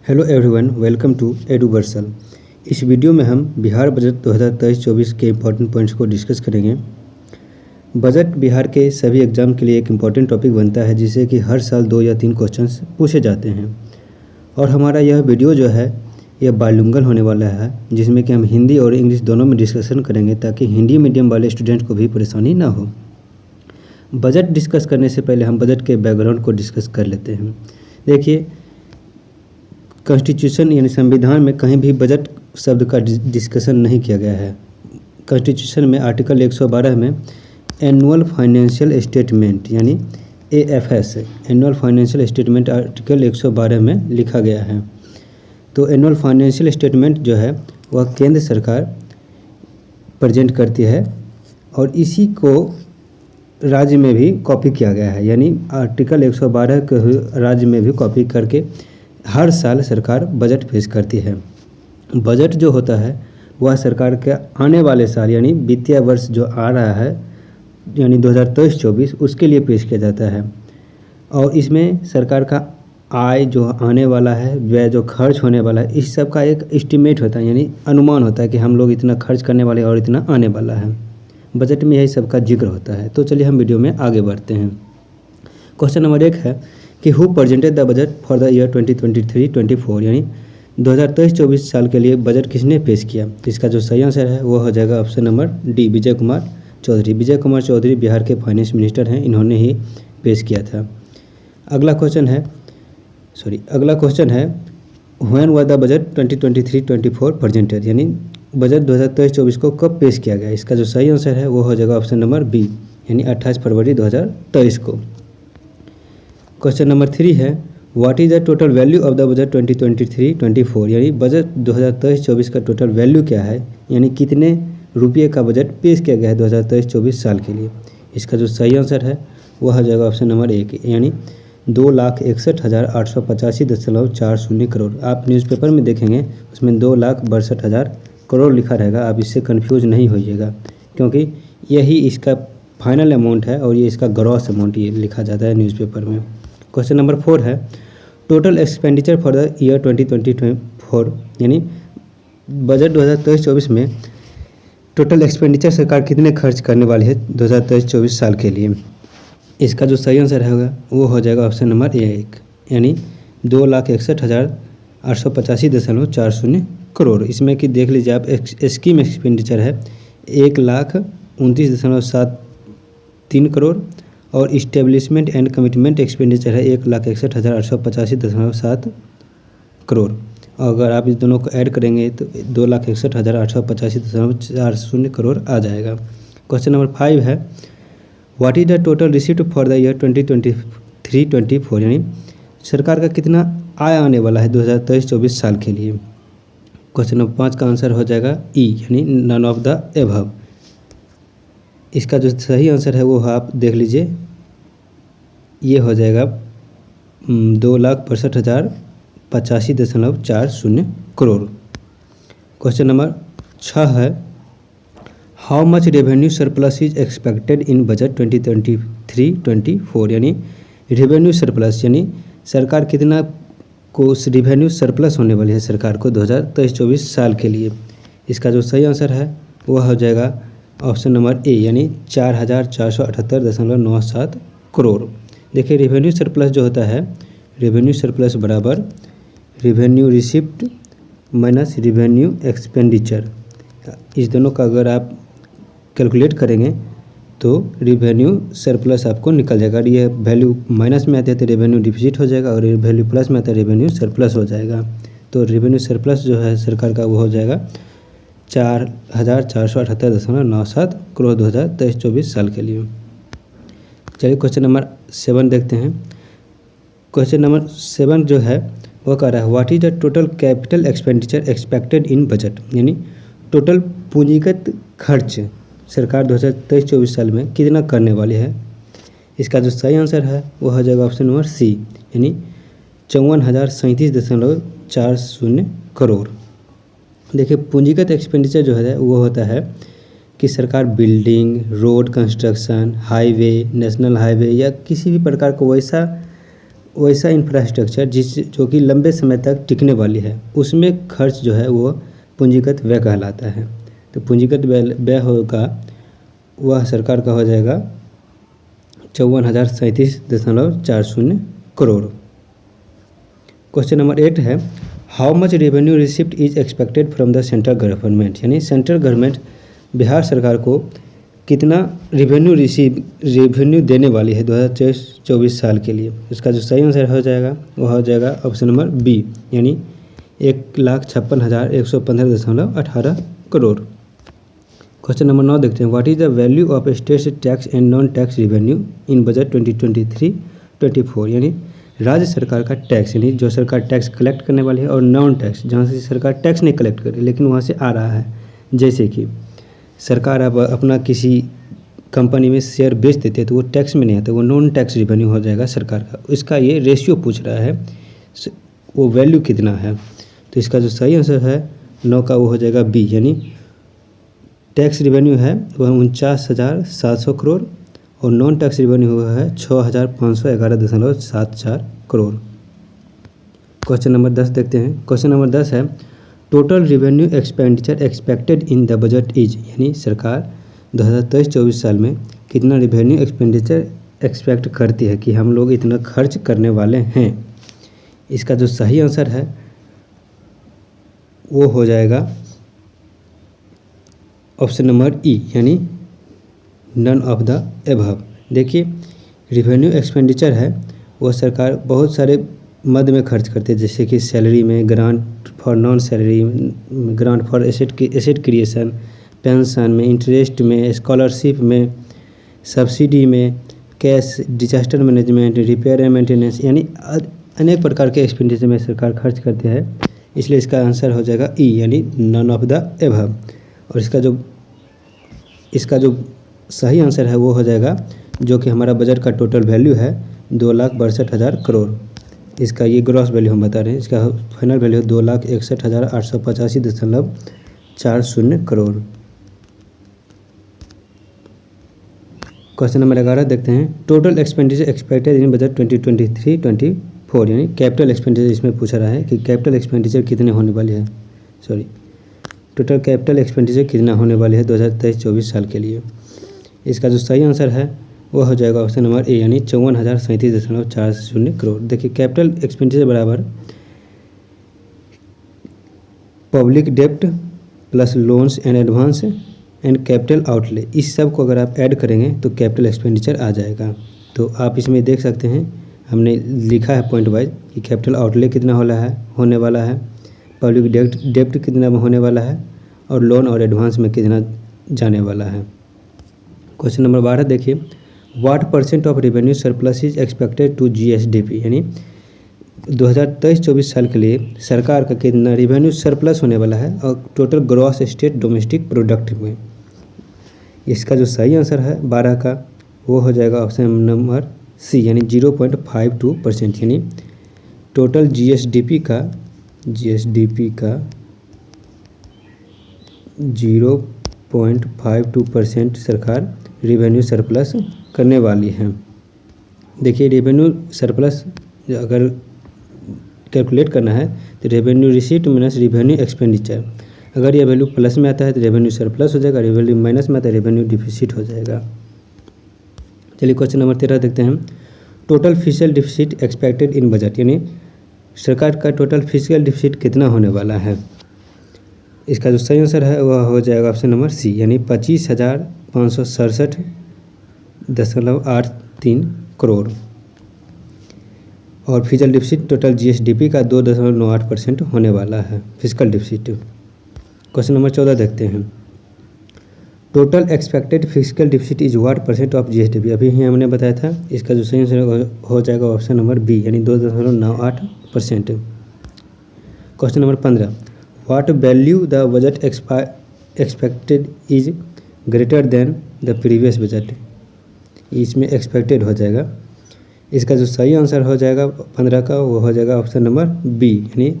Hello everyone, welcome to Eduversal. इस video में हम बिहार बजट 2023-24 के इम्पोर्टेंट पॉइंट्स को डिस्कस करेंगे। बजट बिहार के सभी एग्जाम के लिए एक इम्पॉर्टेंट टॉपिक बनता है जिससे कि हर साल 2 या 3 क्वेश्चंस पूछे जाते हैं। और हमारा यह वीडियो जो है यह बाइलिंगुअल होने वाला है, जिसमें कि हम हिंदी और इंग्लिश दोनों में डिस्कशन करेंगे ताकि हिंदी मीडियम वाले स्टूडेंट को भी परेशानी ना हो। बजट डिस्कस करने से पहले हम बजट के बैकग्राउंड को डिस्कस कर लेते हैं। देखिए, कॉन्स्टिट्यूशन यानी संविधान में कहीं भी बजट शब्द का डिस्कशन नहीं किया गया है। कॉन्स्टिट्यूशन में आर्टिकल 112 में एनुअल फाइनेंशियल स्टेटमेंट यानी AFS annual financial statement article 112 में लिखा गया है। तो एनुअल फाइनेंशियल स्टेटमेंट जो है वह केंद्र सरकार प्रेजेंट करती है और इसी को राज्य में भी कॉपी किया गया है, यानी आर्टिकल 112 को राज्य में भी कॉपी करके हर साल सरकार बजट पेश करती है। बजट जो होता है वह सरकार के आने वाले साल यानी वित्तीय वर्ष जो आ रहा है यानी 2023-24 उसके लिए पेश किया जाता है। और इसमें सरकार का आय जो आने वाला है, व्यय जो खर्च होने वाला है, इस सब का एक एस्टिमेट होता है यानी अनुमान होता है कि हम लोग इतना खर्च करने वाले और इतना आने वाला है। बजट में यही सब का जिक्र होता है। तो चलिए हम वीडियो में आगे बढ़ते हैं। क्वेश्चन नंबर 1 है कि who presented the budget for the year 2023-24 यानी 2023-24 साल के लिए बजट किसने पेश किया। इसका जो सही आंसर है वो हो जाएगा option number D, Vijay Kumar Chaudhary. Vijay Kumar Chaudhary Bihar के फाइनेंस मिनिस्टर हैं, इन्होंने ही पेश किया था। अगला क्वेश्चन है when was the budget 2023-24 presented यानी बजट 2023-24 को कब पेश किया गया। इसका जो सही आंसर है वो हो जाएगा ऑप्शन नंबर बी यानी 28 फरवरी 2023 को। क्वेश्चन नंबर 3 है what is the total value of the budget 2023-24 यानी बजट 2023-24 का टोटल वैल्यू क्या है, यानी कितने रुपये का बजट पेश किया गया है 2023-24 साल के लिए। इसका जो सही आंसर है वह हो जाएगा ऑप्शन नंबर 1 यानी 2,61,885.40 करोड़। आप न्यूज़पेपर में देखेंगे उसमें 2,62,000 करोड़ लिखा रहेगा, आप इससे कन्फ्यूज नहीं होइएगा क्योंकि यही इसका फाइनल अमाउंट है और ये इसका ग्रॉस अमाउंट ये लिखा जाता है न्यूज़पेपर में। क्वेश्चन नंबर 4 है total expenditure for the year 2024 यानी बजट 2023-24 में टोटल एक्सपेंडिचर सरकार कितने खर्च करने वाली है 2023-24 साल के लिए। इसका जो सही आंसर होगा वो हो जाएगा ऑप्शन नंबर 1 यानी 2,61,885.40 करोड़। इसमें कि देख लीजिए आप स्कीम एक्सपेंडिचर है 1,29.73 करोड़ और इस्टेब्लिशमेंट एंड कमिटमेंट एक्सपेंडिचर है 1,61,885.7 करोड़। अगर आप इस दोनों को ऐड करेंगे तो 2,61,885.40 करोड़ आ जाएगा। क्वेश्चन नंबर 5 है what is the total receipt for the year 2023-24 यानी सरकार का कितना आय आने वाला है 2023-24 साल के लिए। क्वेश्चन नंबर 5 का आंसर हो जाएगा ई यानी नन ऑफ द एबव। इसका जो सही आंसर है वो आप देख लीजिए, ये हो जाएगा 2,62,085.40 करोड़। क्वेश्चन नंबर 6 है how much revenue surplus is expected in budget 2023-24 यानी रेवेन्यू सरप्लस यानी सरकार कितना को रिवेन्यू सरप्लस होने वाली है सरकार को 2023-24 साल के लिए। इसका जो सही आंसर है वह हो जाएगा ऑप्शन नंबर ए यानी 4,478.97 करोड़। देखिए रेवेन्यू सरप्लस जो होता है, रेवेन्यू सरप्लस बराबर revenue receipt minus revenue expenditure, इस दोनों का अगर आप कैलकुलेट करेंगे तो रेवेन्यू सरप्लस आपको निकल जाएगा। ये वैल्यू माइनस में आते हैं तो रेवेन्यू डिफिसिट हो जाएगा और वैल्यू प्लस में आता है रेवेन्यू सरप्लस हो जाएगा। तो रेवेन्यू सरप्लस जो है सरकार का वो हो जाएगा 4,478.97 करोड़ 2023-24 साल के लिए। चलिए क्वेश्चन नंबर 7 देखते हैं। क्वेश्चन नंबर 7 जो है वो कह रहा है what is the total capital expenditure expected in budget यानी टोटल पूंजीगत खर्च सरकार 2023-24 साल में कितना करने वाली है। इसका जो सही आंसर है वो हो जाएगा ऑप्शन नंबर सी यानी 54,037.40 करोड़। देखिए पूंजीगत एक्सपेंडिचर जो है वो होता है कि सरकार building, road construction, highway, national highway या किसी भी प्रकार को वैसा वैसा इंफ्रास्ट्रक्चर जो कि लंबे समय तक टिकने वाली है, उसमें खर्च जो है वो पूंजीगत व्यय कहलाता है। तो पूंजीगत व्यय होगा वह सरकार का हो जाएगा 54,037.40 करोड़। क्वेश्चन नंबर 8 है, how much revenue receipt is expected from the central government, यानी सेंट्रल गवर्नमेंट बिहार सरकार को कितना रेवेन्यू देने वाली है 2023-24 साल के लिए। इसका जो सही आंसर हो जाएगा वह हो जाएगा ऑप्शन नंबर बी, यानी 1,56,115.18 करोड़। क्वेश्चन नंबर 9 देखते हैं, what is the value of state tax and non tax revenue in budget 2023-24, यानी राज्य सरकार का टैक्स, यानी जो सरकार टैक्स कलेक्ट करने वाली है, और नॉन टैक्स जहाँ से सरकार टैक्स नहीं कलेक्ट करे लेकिन वहाँ से आ रहा है। जैसे कि सरकार अब अपना किसी कंपनी में शेयर बेच देते हैं तो वो टैक्स में नहीं आता, वो नॉन टैक्स रेवेन्यू हो जाएगा सरकार का। इसका ये रेशियो पूछ रहा है, वो वैल्यू कितना है। तो इसका जो सही आंसर है 9 का वो हो जाएगा बी, यानी टैक्स रेवेन्यू है वह 49,700 करोड़ और नॉन टैक्स रेवेन्यू हुआ है 6,511.74 करोड़। क्वेश्चन नंबर 10 देखते हैं। क्वेश्चन नंबर 10 है, total revenue expenditure expected in the budget is, यानी सरकार 2023-24 साल में कितना रेवेन्यू एक्सपेंडिचर एक्सपेक्ट करती है कि हम लोग इतना खर्च करने वाले हैं। इसका जो सही आंसर है वो हो जाएगा ऑप्शन नंबर ई, यानी नन ऑफ द एबव। देखिए रेवेन्यू एक्सपेंडिचर है वो सरकार बहुत सारे मद में खर्च करते हैं, जैसे कि सैलरी में, grant for non salary, grant for asset creation, pension में, इंटरेस्ट में, स्कॉलरशिप में, सब्सिडी में, cash, disaster management, repair and maintenance, यानी अनेक प्रकार के एक्सपेंडिचर में सरकार खर्च करते हैं। इसलिए इसका आंसर हो जाएगा ई, यानी नन ऑफ द एबव। और इसका जो सही आंसर है वो हो जाएगा, जो कि हमारा बजट का टोटल वैल्यू है 2,62,000 करोड़। इसका ये ग्रॉस वैल्यू हम बता रहे हैं, इसका final value 2,61,885.40 crore. Question number 11 देखते हैं, total expenditure expected in budget 2023-24, यानी कैपिटल एक्सपेंडिचर इसमें पूछा रहा है कि कैपिटल एक्सपेंडिचर कितने होने वाली है, टोटल कैपिटल एक्सपेंडिचर कितना होने वाली है 2023-24 साल के लिए। इसका जो सही आंसर है वो हो जाएगा ऑप्शन नंबर ए, यानी 54,037.40 करोड़। देखिए कैपिटल एक्सपेंडिचर बराबर पब्लिक डेप्ट plus loans and advance and capital outlay, इस सब को अगर आप ऐड करेंगे तो कैपिटल एक्सपेंडिचर आ जाएगा। तो आप इसमें देख सकते हैं हमने लिखा है पॉइंट वाइज कि कैपिटल आउटले कितना होने वाला है, पब्लिक डेप्ट कितना होने वाला है और लोन और एडवांस में कितना जाने वाला है। क्वेश्चन नंबर 12 देखिए, what % of revenue surplus is expected to GSDP, यानी 2023-24 साल के लिए सरकार का कितना रेवेन्यू सरप्लस होने वाला है और total gross state domestic product में। इसका जो सही आंसर है 12 का वो हो जाएगा ऑप्शन नंबर सी, यानी 0.52%, यानी टोटल GSDP का 0.52% सरकार रेवेन्यू सरप्लस करने वाली है। देखिए रेवेन्यू सरप्लस अगर कैलकुलेट करना है तो revenue receipt minus revenue expenditure, अगर ये वैल्यू प्लस में आता है तो रेवेन्यू सरप्लस हो जाएगा, रेवेन्यू माइनस में आता है रेवेन्यू डिफिसिट हो जाएगा। चलिए क्वेश्चन नंबर 13 देखते हैं, total physical deficit expected in budget, यानी सरकार का टोटल फिजिकल डिफिसिट कितना होने वाला है। इसका जो सही आंसर है वह हो जाएगा ऑप्शन नंबर सी, यानी 25,567.83 करोड़। और फिजिकल डिफिसिट टोटल GSDP का 2.98% होने वाला है फिजिकल डिफिसिट। क्वेश्चन नंबर 14 देखते हैं, total expected physical deficit is what % of GSDP, अभी ही हमने बताया था। इसका जो सही आंसर हो जाएगा ऑप्शन नंबर बी, यानी 2.98%। Question number 15, what value the budget expected is greater than the previous budget, इसमें एक्सपेक्टेड हो जाएगा। इसका जो सही आंसर हो जाएगा 15 का वो हो जाएगा ऑप्शन नंबर बी, यानी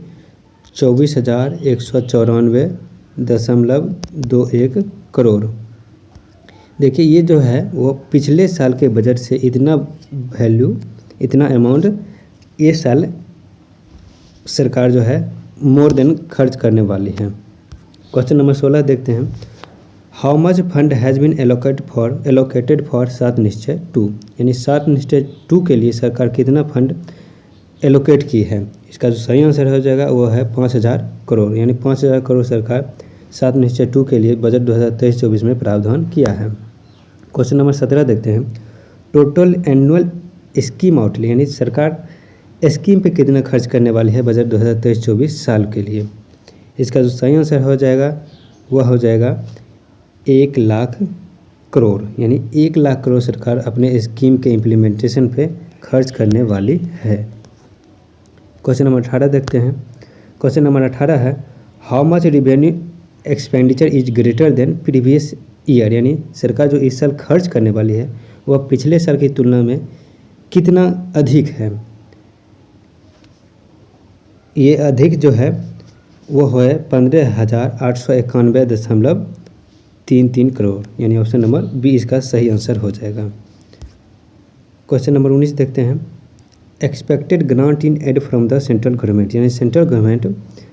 24,194.21 करोड़। देखिए ये जो है वो पिछले साल के बजट से इतना अमाउंट ये साल सरकार जो है मोर देन खर्च करने वाली है। क्वेश्चन नंबर 16 देखते हैं। How much fund has been allocated for 7 निश्चय 2, यानी 7 निश्चय 2 के लिए सरकार कितना फंड एलोकेट की है। इसका जो सही आंसर हो जाएगा वो है 5000 करोड़, यानी 5000 करोड़ सरकार 7 निश्चय 2 के लिए बजट 2023-24 में प्रावधान किया है। क्वेश्चन नंबर 17 देखते हैं। टोटल एनुअल स्कीम आउटले, यानी सरकार स्कीम पे कितना खर्च करने वाली है बजट 2023-24 साल के लिए। इसका जो सही आंसर हो जाएगा वह हो जाएगा 1 लाख करोड़, यानी 1 लाख करोड़ सरकार अपने स्कीम के इम्प्लीमेंटेशन पे खर्च करने वाली है। क्वेश्चन नंबर 18 देखते हैं। क्वेश्चन नंबर 18 है how much revenue expenditure is greater than previous year, यानी सरकार जो इस साल खर्च करने वाली है वह पिछले साल की तुलना में कितना अधिक है। ये अधिक जो है वो है 15,891.33 करोड़, यानी ऑप्शन नंबर बी इसका सही आंसर हो जाएगा। क्वेश्चन नंबर 19 देखते हैं। Expected grant in aid from the central government, यानी सेंट्रल गवर्नमेंट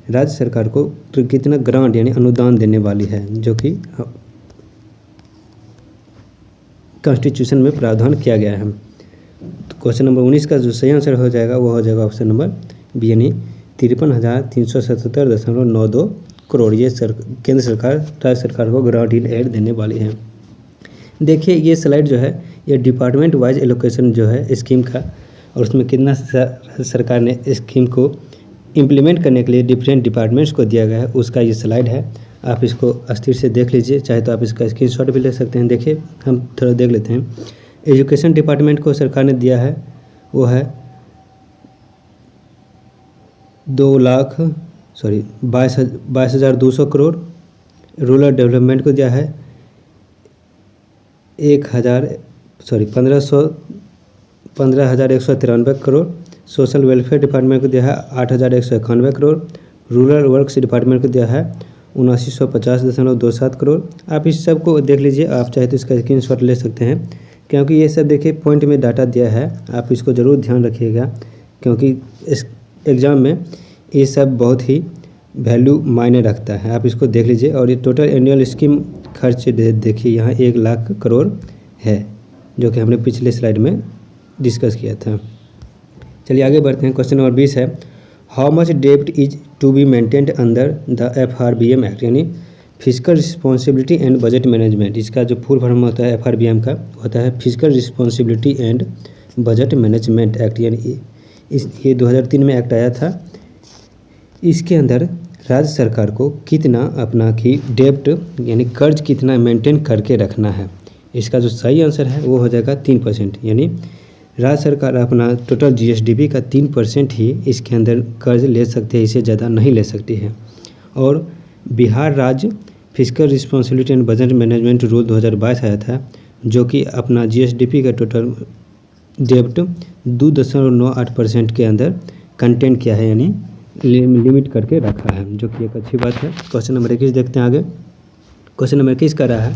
राज्य सरकार को कितना ग्रांट यानी अनुदान देने वाली है, जो कि कॉन्स्टिट्यूशन में प्रावधान किया गया है। तो क्वेश्चन नंबर 19 का जो सही आंसर हो जाएगा वो हो जाएगा ऑप्शन नंबर बी, यानी 53,377.92 करोड़। ये केंद्र सरकार राज्य सरकार को ग्रांट इन एड देने वाली है। देखिए ये स्लाइड जो है ये डिपार्टमेंट वाइज एलोकेशन जो है स्कीम का, और उसमें कितना सरकार ने स्कीम को इम्प्लीमेंट करने के लिए डिफरेंट डिपार्टमेंट्स को दिया गया है, उसका ये स्लाइड है। आप इसको अस्थिर से देख लीजिए, चाहे तो आप इसका स्क्रीनशॉट भी ले सकते हैं। देखिए हम थोड़ा देख लेते हैं। एजुकेशन डिपार्टमेंट को सरकार ने दिया है वो है 22,200 करोड़। रूरल डेवलपमेंट को दिया है 15,193 करोड़। सोशल वेलफेयर डिपार्टमेंट को दिया है 8,191 करोड़। रूरल वर्क्स डिपार्टमेंट को दिया है 7950.27 करोड़। आप इस सब को देख लीजिए, आप चाहे तो इसका स्क्रीनशॉट ले सकते हैं, क्योंकि ये सब देखिए पॉइंट में डाटा दिया है। आप इसको ज़रूर ध्यान रखिएगा, क्योंकि इस एग्ज़ाम में ये सब बहुत ही वैल्यू मायने रखता है। आप इसको देख लीजिए। और ये टोटल एनुअल स्कीम खर्च देखिए यहाँ 1 लाख करोड़ है, जो कि हमने पिछले स्लाइड में डिस्कस किया था। चलिए आगे बढ़ते हैं। क्वेश्चन नंबर 20 है हाउ मच डेब्ट is to be maintained under the FRBM act, यानी fiscal responsibility and budget management. इसका जो फुल फॉर्म होता है FRBM का होता है physical responsibility and budget management act, यानी ये 2003 में एक्ट आया था। इसके अंदर राज्य सरकार को कितना अपना की डेब्ट यानी कर्ज कितना मेंटेन करके रखना है। इसका जो सही आंसर है वो हो जाएगा 3%, यानी राज्य सरकार अपना टोटल GSDP का 3% ही इसके अंदर कर्ज ले सकते हैं, इससे ज़्यादा नहीं ले सकती है। और बिहार राज्य physical responsibility and budget management rule 2022 आया था, जो कि अपना GSDP का टोटल डेब्ट 2.98% के अंदर कंटेंट किया है, यानी लिमिट करके रखा है, जो कि एक अच्छी बात है। क्वेश्चन नंबर 21 देखते हैं आगे। क्वेश्चन नंबर 21 का रहा है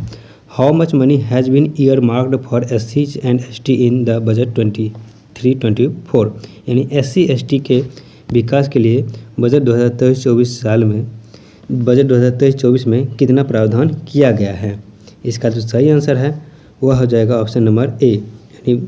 how much money has been earmarked for SC and ST in the budget 23-24, यानी SC ST के विकास के लिए बजट 2023-24 साल में बजट 2023-24 में कितना प्रावधान किया गया है। इसका जो सही आंसर है वह हो जाएगा ऑप्शन नंबर ए, यानी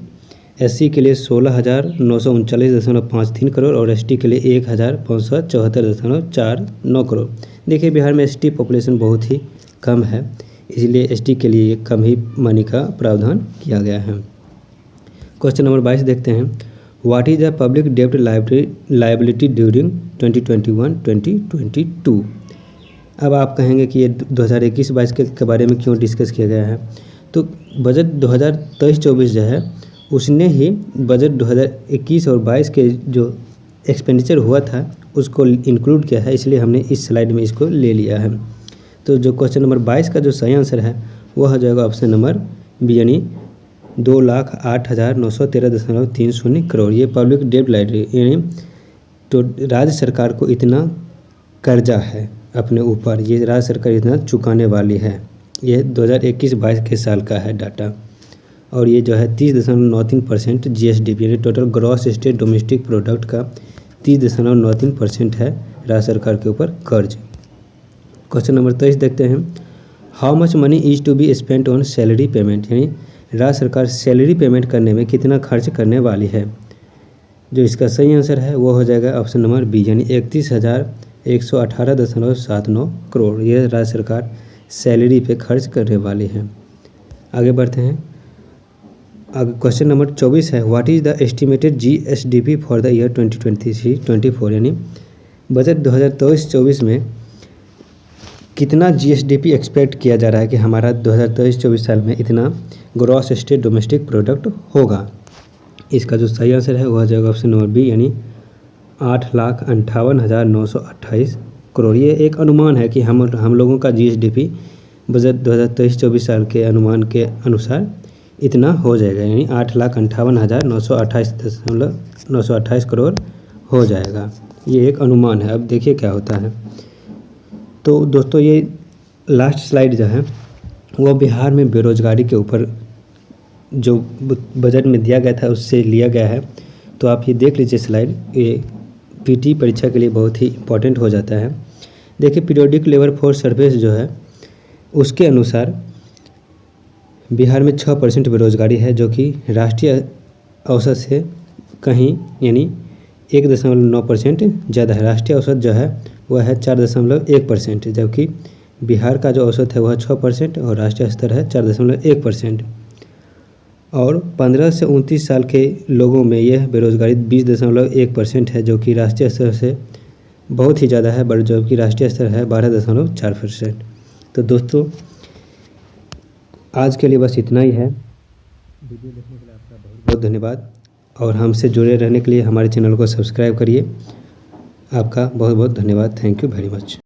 SC के लिए 16,939.53 करोड़ और ST के लिए 1,574.49 करोड़। देखिए बिहार में ST पॉपुलेशन बहुत ही कम है, इसलिए ST के लिए कम ही मनी का प्रावधान किया गया है। क्वेश्चन नंबर 22 देखते हैं व्हाट इज द पब्लिक डेब्ट लायबिलिटी ड्यूरिंग 2021-2022। अब आप कहेंगे कि ये 2021-22 के बारे में क्यों डिस्कस किया गया है। तो बजट 2023-24 जो है उसने ही बजट 2021 और 22 के जो एक्सपेंडिचर हुआ था उसको इंक्लूड किया है, इसलिए हमने इस स्लाइड में इसको ले लिया है। तो जो क्वेश्चन नंबर 22 का जो सही आंसर है वह हो जाएगा ऑप्शन नंबर बी, यानी 2,08,913.30 करोड़। ये पब्लिक डेब्ट लायबिलिटी यानी तो राज्य सरकार को इतना कर्जा है अपने ऊपर, ये राज्य सरकार इतना चुकाने वाली है। ये 2021-22 के साल का है डाटा। और ये जो है 30.93% GSDP यानी total gross state domestic product का 30.93% है राज्य सरकार के ऊपर कर्ज। क्वेश्चन नंबर 23 देखते हैं, how much money is to be spent on salary payment, यानी राज्य सरकार सैलरी पेमेंट करने में कितना खर्च करने वाली है। जो इसका सही आंसर है वो हो जाएगा ऑप्शन नंबर बी, यानी 31,118.79 करोड़ ये राज्य सरकार सैलरी पे खर्च करने वाली है। आगे बढ़ते हैं, आगे क्वेश्चन नंबर 24 है, what is the estimated GSDP for the year 2023-24, यानी बजट 2023-24 में कितना GSDP एक्सपेक्ट किया जा रहा है कि हमारा 2023-24 साल में इतना ग्रॉस स्टेट डोमेस्टिक प्रोडक्ट होगा। इसका जो सही आंसर है वो हो जाएगा ऑप्शन नंबर बी, यानी 8,58,928 करोड़। ये एक अनुमान है कि हम लोगों का GSDP बजट 2023-24 साल के अनुमान के अनुसार इतना हो जाएगा, यानी 8,58,928 करोड़ हो जाएगा। ये एक अनुमान है। अब देखिए क्या होता है। तो दोस्तों ये लास्ट स्लाइड जो है वो बिहार में बेरोजगारी के ऊपर जो बजट में दिया गया था उससे लिया गया है। तो आप ये देख लीजिए स्लाइड, ये PT परीक्षा के लिए बहुत ही इम्पोर्टेंट हो जाता है। देखिए पीरियोडिक लेबर फोर्स सर्विस जो है उसके अनुसार बिहार में 6% बेरोजगारी है, जो कि राष्ट्रीय औसत से कहीं यानी 1.9% ज़्यादा है। राष्ट्रीय औसत जो है वह है 4.1%, जबकि बिहार का जो औसत है वह 6% और राष्ट्रीय स्तर है 4.1%। और 15 से 29 साल के लोगों में यह बेरोजगारी 20.1% है, जो कि राष्ट्रीय स्तर से बहुत ही ज़्यादा है, जबकि राष्ट्रीय स्तर है 12.4%। तो दोस्तों आज के लिए बस इतना ही है। वीडियो देखने के लिए आपका बहुत बहुत धन्यवाद और हमसे जुड़े रहने के लिए हमारे चैनल को सब्सक्राइब करिए। आपका बहुत बहुत धन्यवाद। Thank you very much.